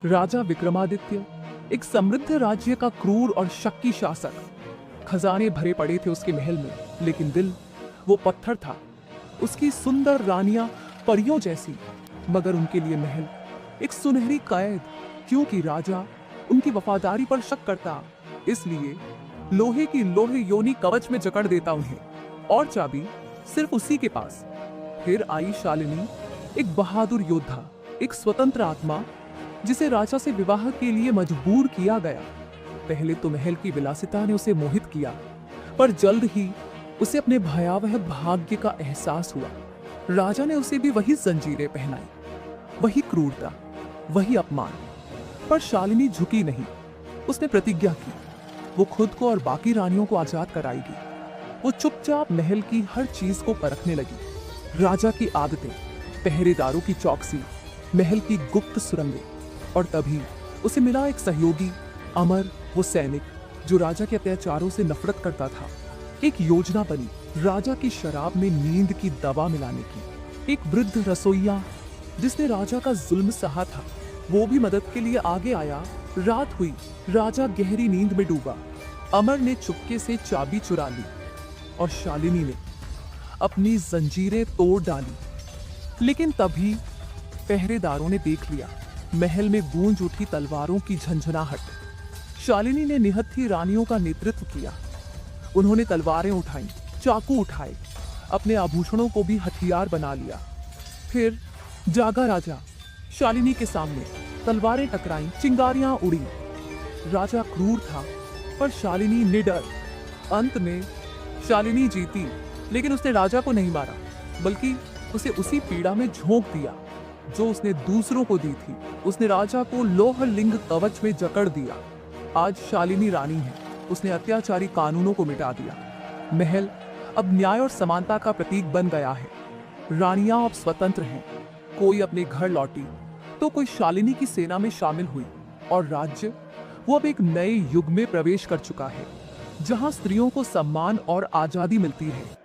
राजा विक्रमादित्य एक समृद्ध राज्य का क्रूर और शक्की शासक। खजाने भरे पड़े थे उसके महल में, लेकिन दिल वो पत्थर था। उसकी सुंदर रानियां परियों जैसी, मगर उनके लिए महल एक सुनहरी कैद, क्योंकि राजा उनकी वफादारी पर शक करता, इसलिए लोहे की लोहे योनी कवच में जकड़ देता उन्हें, और चाबी सिर्फ उसी के पास। फिर आई शालिनी, एक बहादुर योद्धा, एक स्वतंत्र आत्मा, जिसे राजा से विवाह के लिए मजबूर किया गया। पहले तो महल की विलासिता ने उसे मोहित किया, पर जल्द ही उसे अपने भयावह भाग्य का एहसास हुआ। राजा ने उसे भी वही जंजीरें पहनाई, वही क्रूरता, वही अपमान। पर शालिनी झुकी नहीं। उसने प्रतिज्ञा की, वो खुद को और बाकी रानियों को आजाद कराएगी। वो चुपचाप महल की हर चीज को परखने लगी। राजा की आदतें, पहरेदारों की चौकसी, महल की गुप्त सुरंगें। और तभी उसे मिला एक सहयोगी, अमर, वो सैनिक जो राजा के अत्याचारों से नफरत करता था। एक योजना बनी राजा की शराब में नींद की दवा मिलाने की। एक वृद्ध रसोइया जिसने राजा का जुल्म सहा था, वो भी मदद के लिए आगे आया। रात हुई, राजा गहरी नींद में डूबा। अमर ने चुपके से चाबी चुरा ली और शालिनी ने अपनी जंजीरें तोड़ डाली। लेकिन तभी पहरेदारों ने देख लिया, महल में गूंज उठी तलवारों की झंझनाहट। शालिनी ने निहत्थी रानियों का नेतृत्व किया। उन्होंने तलवारें उठाई, चाकू उठाए, अपने आभूषणों को भी हथियार बना लिया। फिर जागा राजा। शालिनी के सामने तलवारें टकराईं, चिंगारियां उड़ी। राजा क्रूर था, पर शालिनी निडर। अंत में शालिनी जीती, लेकिन उसने राजा को नहीं मारा, बल्कि उसे उसी पीड़ा में झोंक दिया जो उसने दूसरों को दी थी। उसने राजा को लोह लिंग कवच में जकड़ दिया। आज शालिनी रानी है। उसने अत्याचारी कानूनों को मिटा दिया। महल अब न्याय और समानता का प्रतीक बन गया है। रानियां अब स्वतंत्र हैं। कोई अपने घर लौटी तो कोई शालिनी की सेना में शामिल हुई, और राज्य वो अब एक नए युग में प्रवेश कर चुका है, जहां स्त्रियों को सम्मान और आजादी मिलती है।